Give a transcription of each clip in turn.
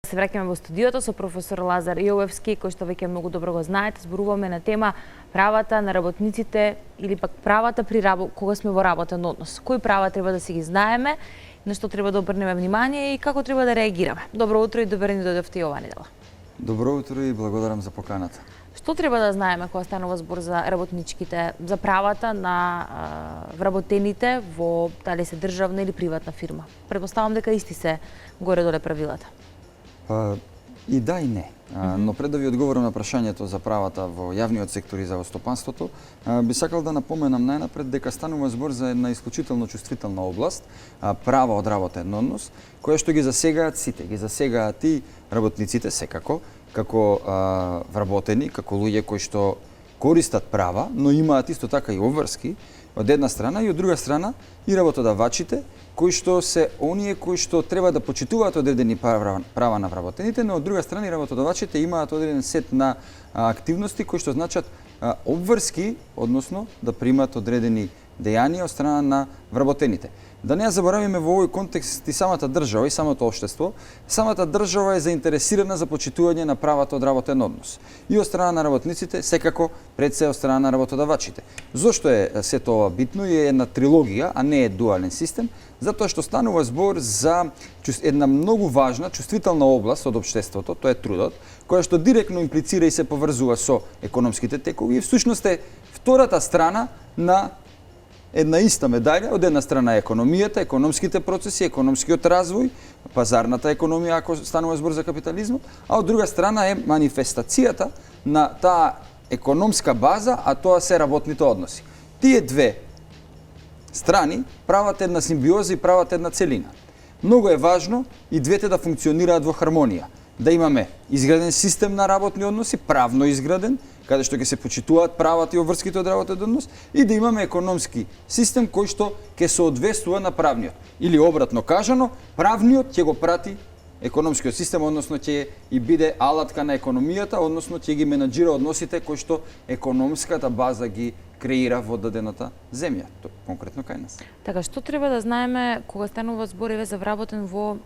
Се враќаме во студиото со професор Лазар Јовевски, кој што веќе многу добро го знаете. Зборуваме на тема правата на работниците или пак правата при кога сме во работен однос. Кои права треба да си ги знаеме, на што треба да обрнеме внимание и како треба да реагираме. Добро утро и добре ни дојдовте и ова недела. Добро утро и благодарам за поканата. Што треба да знаеме кога станува збор за работничките, за правата на вработените во дали се државна или приватна фирма? Предпоставам дека исти се горе-доле правилата. И да и не. Но пред да ви одговорам на прашањето за правата во јавниот сектор и за стопанството, би сакал да напоменам најнапред дека станува збор за една исклучително чувствителна област, права од работен однос, која што ги засегаат сите. Ги засегаат и работниците секако, како вработени, како луѓе кои што користат права, но имаат исто така и обврски од една страна и од друга страна и работодавачите, кои што се оние кои што треба да почитуваат одредени права на вработените, но од друга страна и работодавачите имаат одреден сет на активности кои што значат обврски, односно да примат одредени дејанија од страна на вработените. Да не ја заборавиме во овој контекст и самата држава и самото општество. Самата држава е заинтересирана за почитување на правата од работен однос. И од страна на работниците, секако пред се од страна на работодавачите. Зошто е сето ова битно и е една трилогија, а не е дуален систем? Затоа што станува збор за една многу важна, чувствителна област од општеството, тоа е трудот, која што директно имплицира и се поврзува со економските текови и всушност е втората страна на една иста медаља. Од една страна е економијата, економските процеси, економскиот развој, пазарната економија ако станува збор за капитализмот, а од друга страна е манифестацијата на таа економска база, а тоа се работните односи. Тие две страни прават една симбиоза и прават една целина. Многу е важно и двете да функционираат во хармонија. Да имаме изграден систем на работни односи, правно изграден, каде што ќе се почитуваат правата и обврските од работен однос, и да имаме економски систем кој што ќе соодветствува на правниот. Или обратно кажано, правниот ќе го прати економскиот систем, односно ќе и биде алатка на економијата, односно ќе ги менаџира односите кои што економската база ги креира во дадената земја, конкретно кај нас. Така, што треба да знаеме кога станува збор за вработен во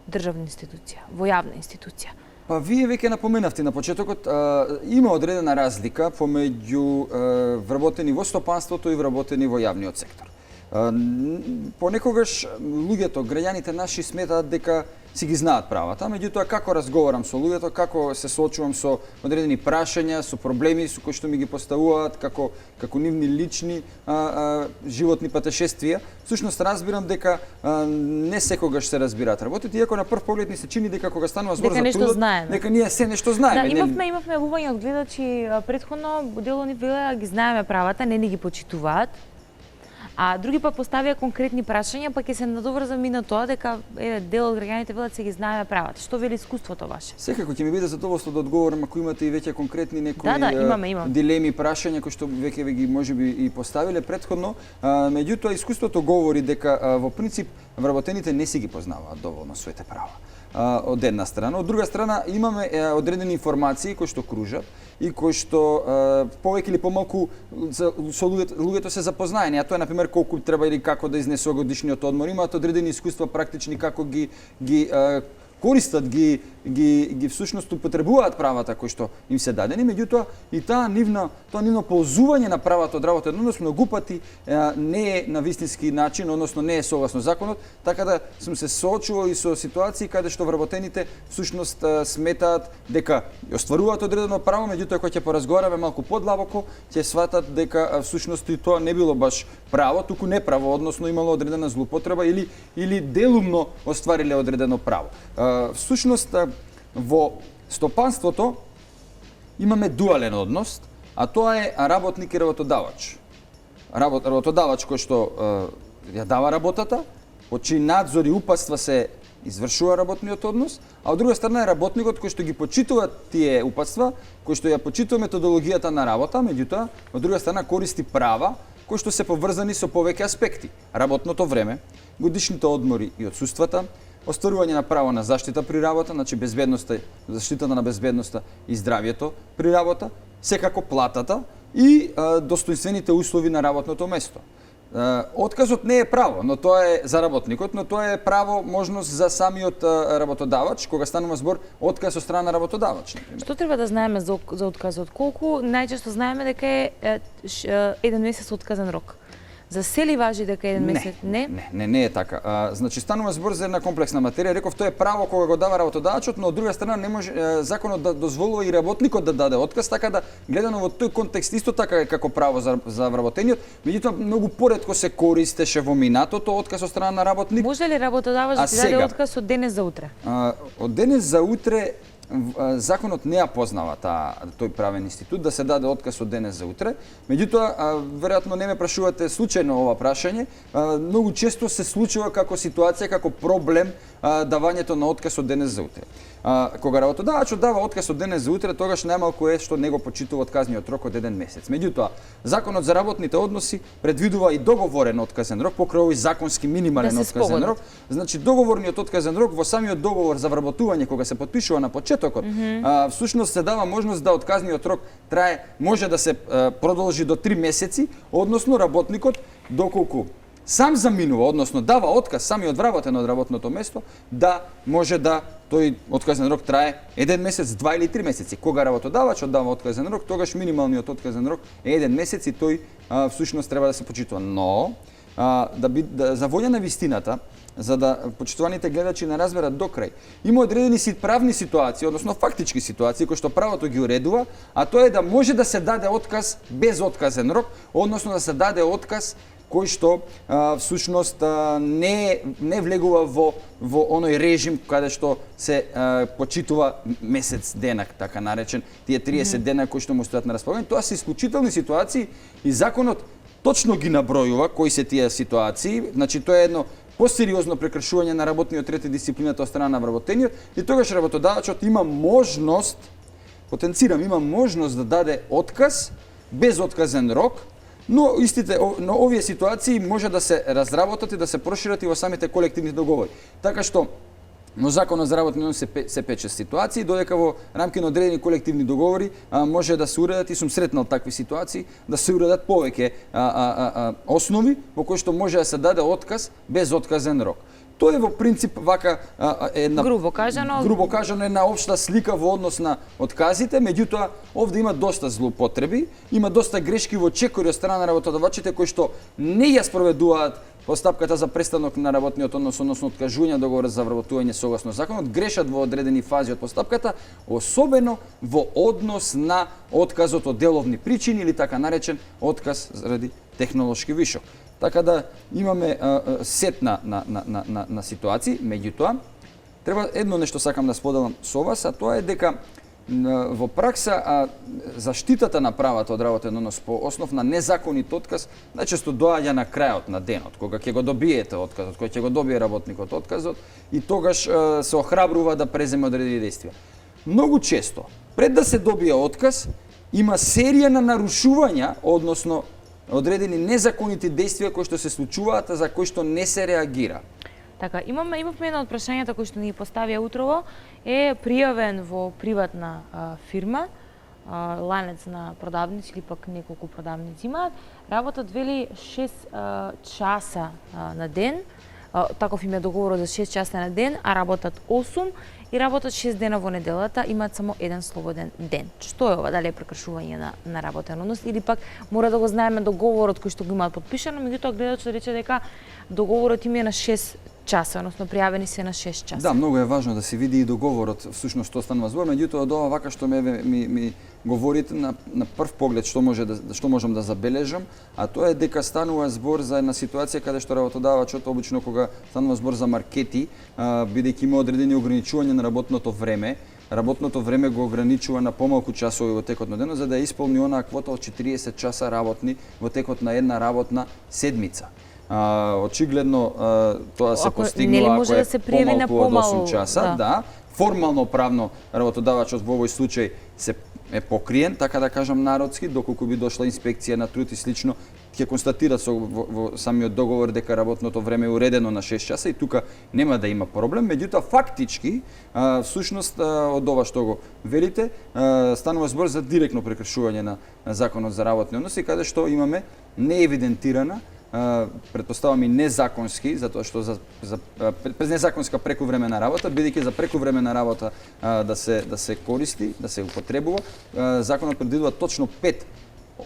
државна институција, во јавна институција? Па вие веќе напоменавте на почетокот, има одредена разлика помеѓу вработени во стопанството и вработени во јавниот сектор. Понекогаш луѓето, граѓаните наши сметаат дека си ги знаат правата, меѓутоа како разговарам со луѓето, како се соочувам со одредени прашања, со проблеми со кои што ми ги поставуваат како нивни лични животни патешествија, всушност разбирам дека не секогаш се разбираат работите, иако на прв поглед ни се чини дека кога станува збор за трудот, дека ние се нешто знаеме. Да, имавме јавување од гледачи претходно, дело ни велеа ги знаеме правата, не ни ги почитуваат. А други па поставија конкретни прашања, па ќе се надоврзам и на тоа дека дел од граѓаните велат се ги знаеме правата. Што вели искуството ваше? Секако ќе ми биде задоволство да одговорам ако имате и веќе конкретни некои имаме. Дилеми, прашања кои што веќе ви ги можеби и поставиле претходно. Меѓутоа искуството говори дека во принцип вработените не си ги познаваат доволно своите права. Од една страна, од друга страна имаме одредени информации кои што кружат и кои што повеќе или помалку со луѓето се запознаени, а тоа е на пример колку треба или како да изнесува годишниот одмор, имаат одредени искуства практични како ги користат, ги всушност употребуваат правата кои што им се дадени, меѓутоа и тоа нивно ползување на правата од работен однос многу пати не е на вистински начин, односно не е согласно законот, така да сум се соочувал и со ситуации каде што вработените всушност сметаат дека остваруваат одредено право, меѓутоа кога ќе поразговараме малку подлабоко, ќе сватат дека всушност и тоа не било баш право, туку неправо, односно имало одредена злоупотреба или делумно оствариле одредено право. Всушност, во стопанството имаме дуален однос, а тоа е работник и работодавач. Работодавач кој што ја дава работата, од чиј надзор и упатства се извршува работниот однос, а од друга страна е работникот кој што ги почитува тие упатства, кој што ја почитува методологијата на работа, меѓутоа од друга страна користи права кои што се поврзани со повеќе аспекти: работното време, годишните одмори и отсуствата, остварување на право на заштита при работа, значи безбедноста, заштитата на безбедноста и здравјето при работа, секако платата и достоинствените услови на работното место. Отказот не е право, но тоа е за работникот, но тоа е право можност за самиот работодавач, кога станува збор отказ од страна на работодавач. Што треба да знаеме за отказот? Колку најчесто знаеме дека е еден месец отказен рок? За се ли важи дека еден месец? Не е така. Значи станува збор за една комплексна материја. Реков тоа е право кога го дава работодавачот, но од друга страна не може законот да дозволува и работникот да даде отказ, така да гледано во тој контекст исто така е како право за вработениот, меѓутоа многу поретко се користеше во минатото отказ од страна на работник. Може ли работодавач да ти даде отказ од денес за утре? Од денес за утре законот не ја познава тој правен институт да се даде отказ од денес за утре. Меѓутоа, веројатно не ме прашувате случајно ова прашање, многу често се случува како ситуација, како проблем давањето на отказ од денес за утре. Кога работодавачот дава отказ од денес за утре, тогаш најмалку е што него почитува отказниот рок од еден месец. Меѓутоа, законот за работните односи предвидува и договорен отказен рок покрај овој законски минимален отказен рок. Значи договорниот отказен рок во самиот договор за вработување кога се потпишува на почетокот, всушност се дава можност да отказниот рок може да се продолжи до 3 месеци, односно работникот доколку сам заминува, односно дава отказ самиот вработен од работното место, да може да тој отказен рок трае 1 месец, 2 или 3 месеци. Кога работодавачот дава отказен рок, тогаш минималниот отказен рок е 1 месец и тој всушност треба да се почитува. Но за волја на вистината, за да почитуваните гледачи не разберат до крај, има одредени правни ситуации, односно фактички ситуации кои што правото ги уредува, а тоа е да може да се даде отказ без отказен рок, односно да се даде отказ кој што всушност не влегува во оној режим каде што се почитува месец денак, така наречен, тие 30 дена кои што му стојат на располагање. Тоа се исклучителни ситуации и законот точно ги набројува кои се тие ситуации. Значи тоа е едно посериозно прекршување на работниот ред и дисциплината од страна на вработениот и тогаш работодавачот има можност, има можност да даде отказ без отказен рок, но овие ситуации може да се разработат и да се прошират и во самите колективни договори. Така што но законот за работни односи се пече ситуации, додека во рамки на одредени колективни договори може да се уредат, и сум сретнал такви ситуации, да се уредат повеќе основи во кои што може да се даде отказ без отказен рок. Тоа е во принцип вака една грубо кажано една општа слика во однос на отказите, меѓутоа овде има доста злоупотреби, има доста грешки во чекори од страна на работодавачите кои што не ја спроведуваат постапката за престанок на работниот однос, односно откажување договор за вработување согласно законот, грешат во одредени фази од постапката, особено во однос на отказот од деловни причини или така наречен отказ заради технолошки вишок. Така да имаме сет на ситуации, меѓутоа треба едно нешто сакам да споделам со вас, а тоа е дека во пракса заштитата на правата од работен однос по основ на незаконит отказ најчесто доаѓа на крајот на денот, кога ќе го добиете отказот, кога ќе го добие работникот отказот и тогаш се охрабрува да преземе одредени действија. Многу често, пред да се добие отказ, има серија на нарушувања, односно одредени незаконити действија кои што се случуваат, а за кои што не се реагира. Така, имавме едно од прашањата кои што ни поставија утрово, е пријавен во приватна фирма, ланец на продавници или пак неколку продавници имаат, работат вели 6 часа на ден, таков им е договорот за 6 часа на ден, а работат 8 и работат 6 дена во неделата, имаат само еден слободен ден. Што е ова? Дали е прекршување на работен однос или пак мора да го знаеме договорот кој што го имаат подпишано, меѓутоа гледачот рече дека договорот им е на 6 часа, односно пријавени се на 6 часа. Да, многу е важно да се види и договорот, всушност што станува збор, меѓутоа од ова вака што ми говорите на прв поглед што можам да забележам, а тоа е дека станува збор за една ситуација каде што работодавачот обично кога станува збор за маркети, бидејќи има одредени ограничувања на работното време го ограничува на помалку часови во текот на денот за да исполни онаа квота од 40 часа работни во текот на една работна седмица. Очигледно тоа се постигнува ако е помалку од 8 часа, да. Формално правно работодавачот во овој случај се е покриен, така да кажам народски, доколку би дошла инспекција на труд и слично, ќе констатира во самиот договор дека работното време е уредено на 6 часа и тука нема да има проблем, меѓутоа фактички, всушност од ова што го велите, станува збор за директно прекршување на законот за работни односи, каде што имаме неевидентирана претпоставам и незаконски, затоа што без незаконска прекувремена работа, бидејќи за прекувремена работа да се користи, да се употребува, законот предвидува точно 5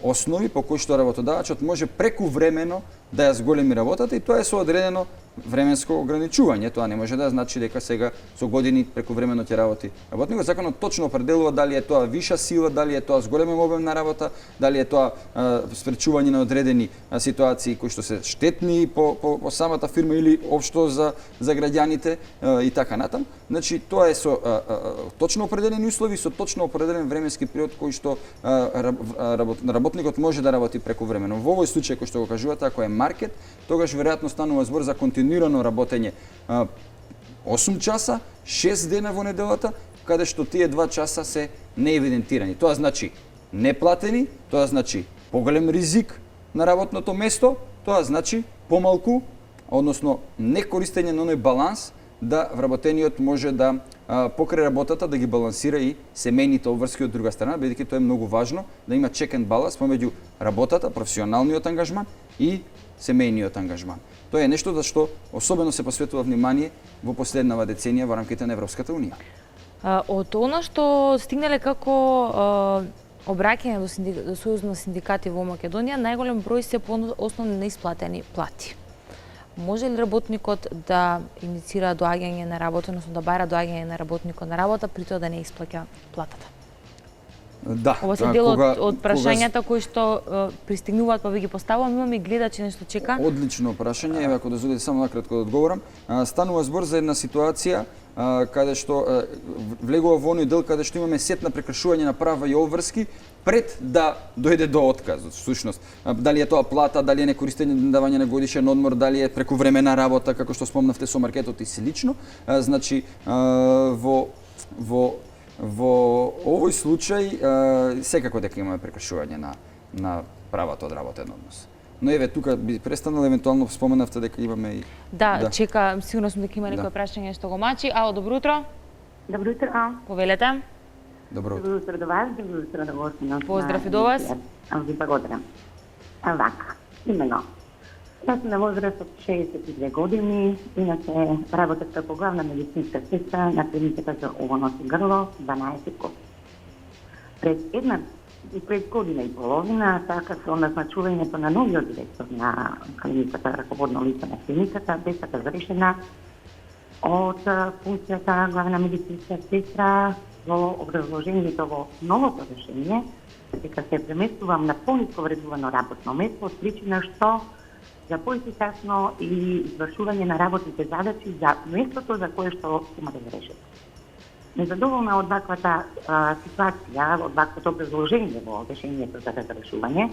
основи по кои што работодавачот може прекувремено да ја зголеми работата и тоа е со одредено временско ограничување. Тоа не може да значи дека сега со години прекувремено ќе работи работникот. Законот точно определува дали е тоа виша сила, дали е тоа зголемен обем на работа, дали е тоа спречување на одредени ситуации кои што се штетни по самата фирма или општо за граѓаните и така натам. Значи тоа е со точно определени услови, со точно определен временски период кој што работникот може да работи прекувремено. Во овој случај кој што го кажувате, ако е маркет, тогаш веројатно станува збор за континуирано работење 8 часа, 6 дена во неделата, каде што тие 2 часа се неевидентирани. Тоа значи неплатени, тоа значи поголем ризик на работното место, тоа значи помалку, односно некористење на оној баланс да вработениот може да покрај работата да ги балансира и семејните обврски од друга страна, бидејќи тоа е многу важно да има check and balance помеѓу работата, професионалниот ангажман и семејниот ангажман. Тоа е нешто за што особено се посветува внимание во последнава деценија во рамките на Европската унија. Од она што стигнале како обраќање до Сојуз на синдикати во Македонија, најголем број се по основни неисплатени плати. Може ли работникот да иницира доаѓање на работа, односно да бара доаѓање на работникот на работа, при тоа да не исплаќа платата? Да. Ова се дел од прашањата кои што пристигнуваат, па ви ги поставувам, имаме и гледачи нешто чека. Одлично прашање, еве ако дозволите само накратко да одговорам. Станува збор за една ситуација каде што влегува во оној дел каде што имаме сет на прекршување на права и обврски пред да дојде до отказ. Всушност, дали е тоа плата, дали е некористење давање на годишен одмор, дали е прекувремена работа, како што спомнавте со маркетот и слично. Значи во овој случај секако дека имаме прекршување на правото од работен однос. Но еве тука би престанал, евентуално споменавте дека имаме и Да, чека, сигурно сум дека има некој прашање што го мачи. Ало, добро утро. Добро утро. Повелете. Добро утро. Добро утро до вас, добро утро до гостинот. Поздрав и до вас. Ви благодарам. Вака, имено. Јас сум на возраст од 62 години, иначе работев како главна медицинска сестра на клиниката за ово носи грло, 12 години. Пред година и половина, така со назначувањето на новиот директор на клиниката, раководно лице на клиниката, бе така зарешена од функцијата главна медицинска сестра во образложението во новото решение, дека се преместувам на пониско вреднувано работно место, од причина што за поефикасно и извршување на работните задачи за местото за кое што има да го решат. Незадоволна од ваквата ситуација, од ваквото образложение во решението за разрешување,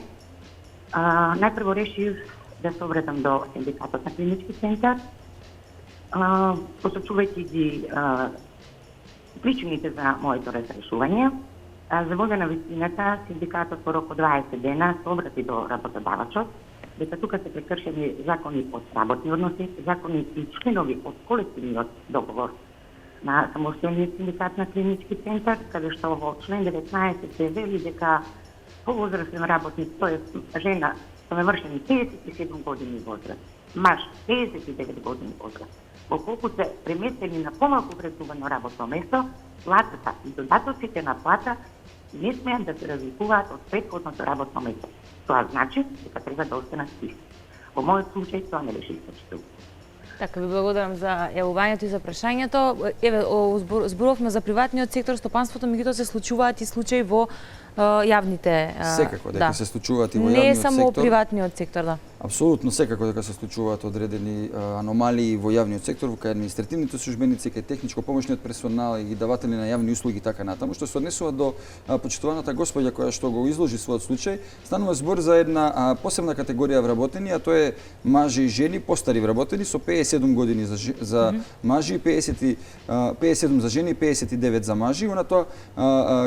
најпрво решив да се обратам до синдикатот на клинички центар, посочувајќи ги причините за моето разрешување. За вода на вистината, синдикатот по рок од 20 дена се обрати до работодавачот, дека тука се прекршени закони од работни односи, закони и членови од колективниот договор на самостојниот синдикат на клинички центар, каде што во член 19 се вели дека повозрастен работник, тоест жена со навршени 57 години возраст, маж 59 години возраст, околку се преместени на помалку вреднувано работно место, платата и додатоците на плата не смеат да се разликуваат од претходното работно место. Тоа значи дека треба да останат исти. Во мојот случај тоа не беше источно. Така, ви благодарам за јавувањето и за прашањето. Еве, зборовме за приватниот сектор, стопанството, меѓутоа се случуваат и случаи во јавните секако дека се случуваат и во јавниот сектор. Не сектор. само приватниот сектор, да. Апсолутно секако дека се случуваат одредени аномалии во јавниот сектор, во кај административните службеници, кај техничко-помошниот персонал и даватели на јавни услуги така натаму. Што се однесува до почитуваната господја која што го изложи својот случај, станува збор за една посебна категорија вработени, а тоа е мажи и жени, постари вработени со 57 години за мажи, 57 за жени и 59 за мажи. Она тоа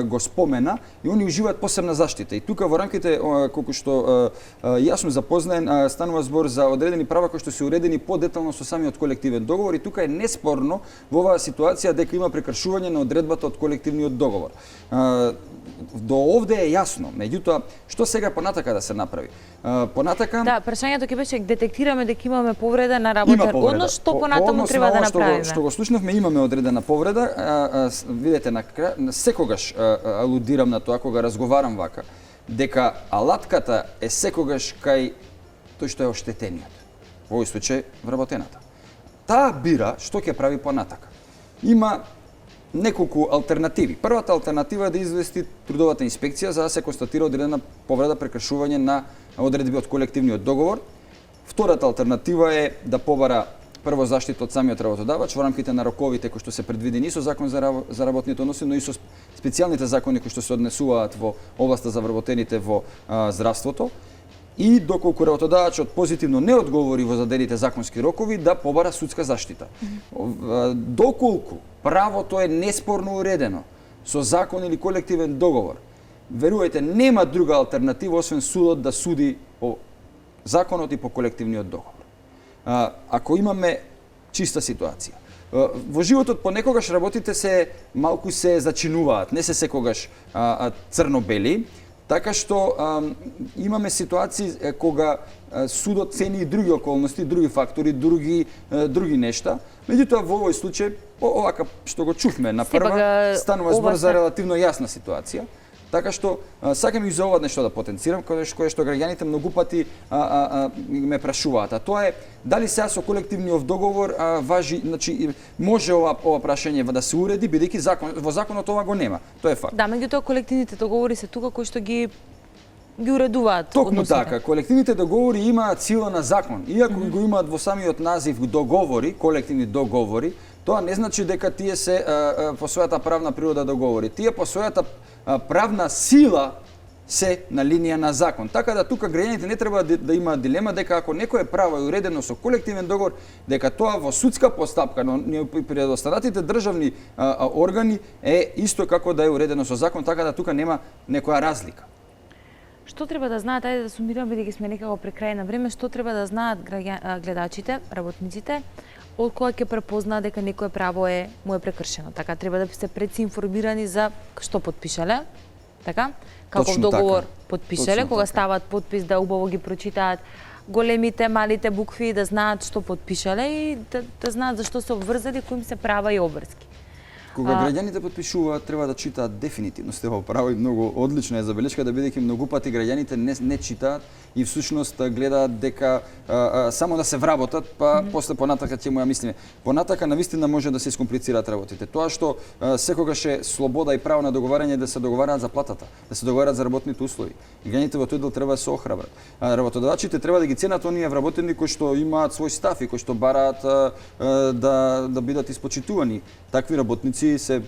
го спомена и они уживаат посебна заштита. И тука во рамките колку што јасно запознаен, станува збор за одредени права кои што се уредени подетално со самиот колективен договор и тука е неспорно во оваа ситуација дека има прекршување на одредбата од колективниот договор. до овде е јасно. Меѓутоа, што сега понатака да се направи? Понатака Да, прашањето ќе беше детектираме дека имаме повреда на работен однос, што понатаму однос треба на да ова направиме? Што го слушнавме, имаме одредена повреда. Видете, секогаш алудирам на тоа кога разговарам вака, дека алатката е секогаш кај тој што е оштетениот. Во овој случај вработената. Таа бира што ќе прави понатака. Има неколку алтернативи. Првата алтернатива е да извести трудовата инспекција за да се констатира одредена повреда, прекршување на одредби од колективниот договор. Втората алтернатива е да побара прво заштита од самиот работодавач во рамките на роковите кои што се предвидени со закон за работните односи, но и со специјалните закони кои што се однесуваат во областа за вработените во здравството. И доколку работодавачот позитивно не одговори во зададените законски рокови, да побара судска заштита. Доколку правото е неспорно уредено со закон или колективен договор, верувајте, нема друга алтернатива освен судот да суди по законот и по колективниот договор. Ако имаме чиста ситуација. Во животот понекогаш работите се малку се зачинуваат, не се секогаш црно-бели. Така што имаме ситуации кога судот цени и други околности, други фактори, други нешта. Меѓутоа во овој случај, овака што го чувме на прва, станува збор за релативно јасна ситуација. Така што сакам и за ова нешто да потенцирам, кое што граѓаните многу пати ме прашуваат. А тоа е дали сега со колективниот договор важи, значи може ова прашање да се уреди, бидејќи во законот ова го нема. Тоа е факт. Да, меѓутоа колективните договори се тука кои што ги уредуваат Токму односите. така, колективните договори имаат сила на закон. Иако го имаат во самиот назив договори, колективни договори, тоа не значи дека тие се по својата правна природа договори. Тие по својата правна сила се на линија на закон. Така да тука граѓаните не треба да имаат дилема дека ако некое право е уредено со колективен договор, дека тоа во судска постапка, но при останатите државни органи е исто како да е уредено со закон, така да тука нема некоја разлика. Што треба да знаат, ајде да сумираме бидејќи сме некако при крај на време, што треба да знаат гледачите, работниците, од кога ќе препознаат дека некое право му е прекршено. Така треба да се преци информирани за што потпишале, така? Каков Точно договор така. потпишале, Точно кога така. стават подпис да убаво ги прочитаат големите, малите букви, да знаат што потпишале и да знаат за што се обврзали, кои им се права и обврски. Кога граѓаните потпишуваат, треба да читаат дефинитивно. Сте во право и многу одлична е забелешка, да бидејќи многу пати граѓаните не читаат и всушност гледаат дека само да се вработат, па после понатака ќе му ја мислиме. Понатака навистина може да се искомплицираат работите. Тоа што секогаш е слобода и право на договарање да се договараат за платата, да се договараат за работните услови. И граѓаните во тој дел треба да се охрабрат. Работодавачите треба да ги ценат оние вработени кои што имаат свој став и кои што бараат да бидат испочитувани. Такви работници се,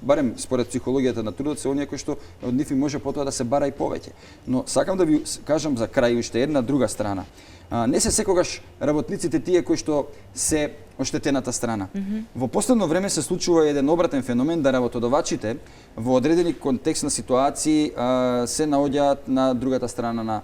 барем според психологијата на трудот, се оние кои што од нив може потоа да се бара и повеќе. Но сакам да ви кажам за крај уште една друга страна. Не се секогаш работниците тие кои што се оштетената страна. Во последно време се случува еден обратен феномен да работодавачите во одредени контекст на ситуации се наоѓаат на другата страна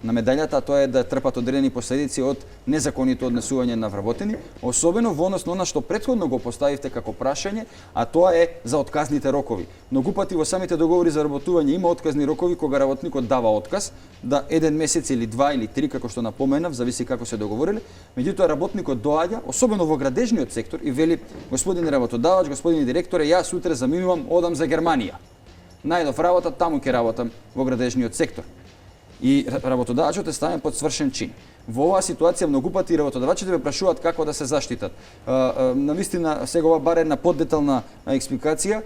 на медаљата, а тоа е да трпат одредени последици од незаконито однесување на вработени, особено во однос на она што претходно го поставивте како прашање, а тоа е за отказните рокови. Многу пати во самите договори за работување има отказни рокови кога работникот дава отказ, да еден месец или два или три, како што напоменав, зависи како се договориле. Меѓутоа работникот доаѓа, особено во градежниот сектор, и вели: господине работодавач, господине директоре, јас сутре заминувам, одам за Германија. Најдов работа, таму ќе работам во градежниот сектор. И работодавачот е ставен под свршен чин. Во оваа ситуација многу пати работодавачите ме прашуваат како да се заштитат. Навистина сега ова баре на поддетална експликација,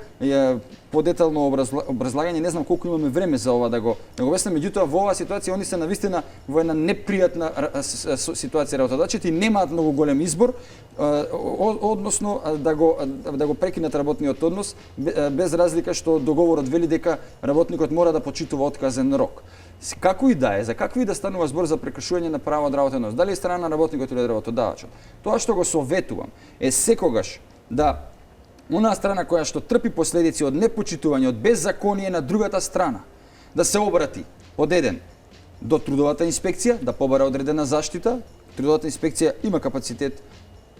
поддетално образлагање, не знам колку имаме време за ова да го обяснам, меѓутоа во оваа ситуација они се навистина во една непријатна ситуација работодавачите и немаат многу голем избор, односно да го прекинат работниот однос без разлика што договорот вели дека работникот мора да почитува отказен рок. Како и да е, за какви да станува збор за прекршување на право од работен однос, дали е страна на работникот или работодавачот. Тоа што го советувам е секогаш да онаа страна која што трпи последици од непочитување, од беззаконие на другата страна, да се обрати од еден до трудовата инспекција, да побара одредена заштита. Трудовата инспекција има капацитет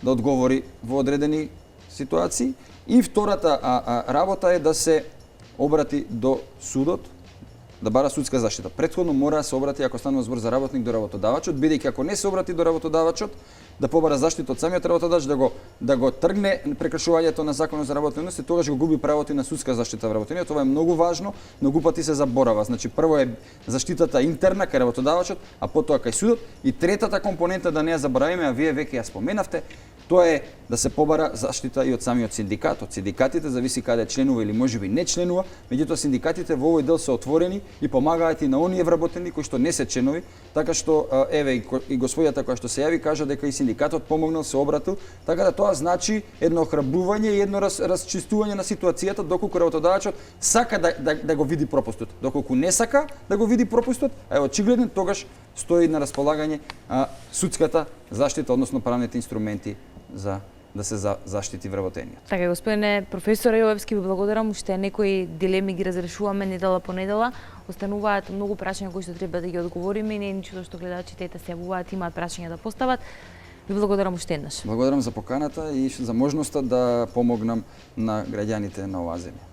да одговори во одредени ситуации. И втората работа е да се обрати до судот да бара судска заштита. Претходно мора да се обрати, ако станува збор за работник, до работодавачот, бидејќи ако не се обрати до работодавачот, да побара заштита од самиот работодач, да го тргне прекршувањето на законот за работни односи, тогаш го губи правото и на судска заштита во работениот. Това е многу важно, многу пати се заборава. Значи прво е заштитата интерна кај работодавачот, а потоа кај судот, и третата компонента да не ја заборавиме, а вие веќе ја споменавте, тоа е да се побара заштита и од самиот синдикат. Од синдикатите зависи каде членува или можеби не членува, меѓутоа синдикатите во овој дел се отворени и помагаат и на оние вработени кои што не се членови, така што еве и господјата која што се јави кажа дека и синдикатот помогнал, се обратил, така да тоа значи едно охрабрување и едно расчистување на ситуацијата доколку работодавачот сака да го види пропустот. Доколку не сака да го види пропустот, а е очигледен, тогаш стои на располагање судската заштита, односно правните инструменти за да се заштити вработениот. Така, господине професор Јовевски, ви благодарам. Уште некои дилеми ги разрешуваме недела по недела. Остануваат многу прашања кои што треба да ги одговориме и не е ничто што гледачите се јавуваат, имаат прашања да постават. Ви благодарам уште еднаш. Благодарам за поканата и за можноста да помогнам на граѓаните на оваа земја.